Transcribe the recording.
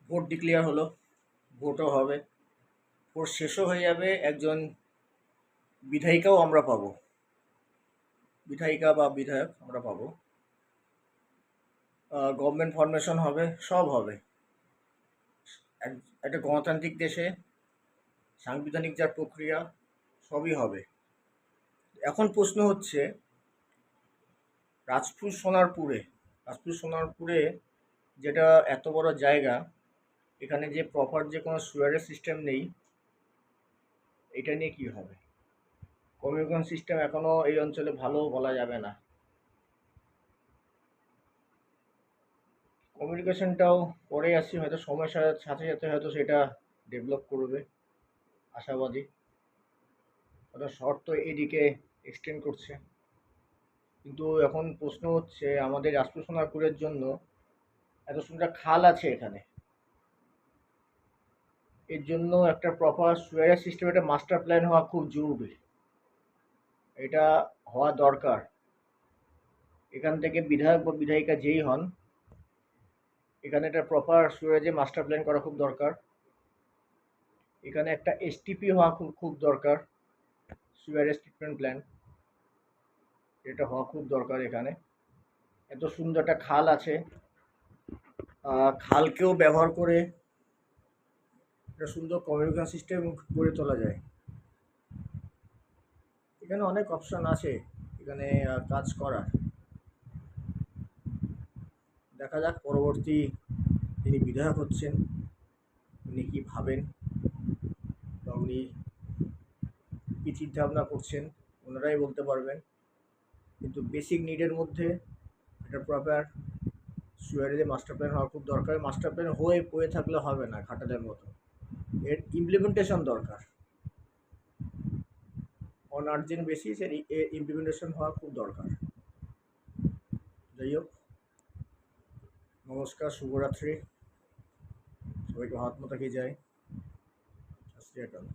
Vote declare হলো, ভোটও হবে, ভোট শেষও হয়ে যাবে, একজন বিধায়িকাও আমরা পাবো, বিধায়িকা বা বিধায়ক আমরা পাবো, গভর্নমেন্ট ফরমেশন হবে, সব হবে। একটা গণতান্ত্রিক দেশে সাংবিধানিক যার প্রক্রিয়া সবই হবে। এখন প্রশ্ন হচ্ছে রাজপুর সোনারপুরে যেটা এত বড় জায়গা, এখানে যে প্রপার যে কোনো সুয়ারের সিস্টেম নেই, এটা নিয়ে কি হবে? কমিউনিকেশন সিস্টেম এখনো এই অঞ্চলে ভালো বলা যাবে না। কমিউনিকেশনটাও পরে আসছি, হয়তো সময়ের সাথে সাথে হয়তো সেটা ডেভেলপ করবে, আশাবাদী। কারণ শহর তো এদিকে এক্সটেন্ড করছে, কিন্তু এখন প্রশ্ন হচ্ছে আমাদের রাজপুর সোনারপুরের জন্য এত সুন্দর খাল আছে এখানে, এর জন্য একটা প্রপার সুয়ারেজ সিস্টেম, একটা মাস্টার প্ল্যান হওয়া খুব জরুরি। এটা হওয়া দরকার। এখান থেকে বিধায়ক বা বিধায়িকা যেই হন, এখানে একটা প্রপার সুয়ারেজে মাস্টার প্ল্যান করা খুব দরকার। এখানে একটা এসটিপি হওয়া খুব খুব দরকার, সুয়ারেজ ট্রিটমেন্ট প্ল্যান, এটা হওয়া খুব দরকার এখানে। এত সুন্দর একটা খাল আছে, খালকেও ব্যবহার করে একটা সুন্দর কমিউনিকেশন সিস্টেম গড়ে তোলা যায়। এখানে অনেক অপশন আছে এখানে কাজ করার। দেখা যাক পরবর্তী যিনি বিধায়ক হচ্ছেন উনি কী ভাবেন বা উনি কী চিন্তাভাবনা করছেন, ওনারাই বলতে পারবেন। কিন্তু বেসিক নিডের মধ্যে একটা প্রপার সুয়ারেজে মাস্টার প্ল্যান হওয়া খুব দরকার। মাস্টার প্ল্যান হয়ে পড়ে থাকলে হবে না ঘাটালের মতো, এর ইমপ্লিমেন্টেশন দরকার। অন আর্জেন্ট বেসিস এর ইমপ্লিমেন্টেশন হওয়া খুব দরকার। যাই হোক, নমস্কার, শুভরাত্রি, সবাইকে হাত মতো খেয়ে যায়। সত শ্রী আকাল।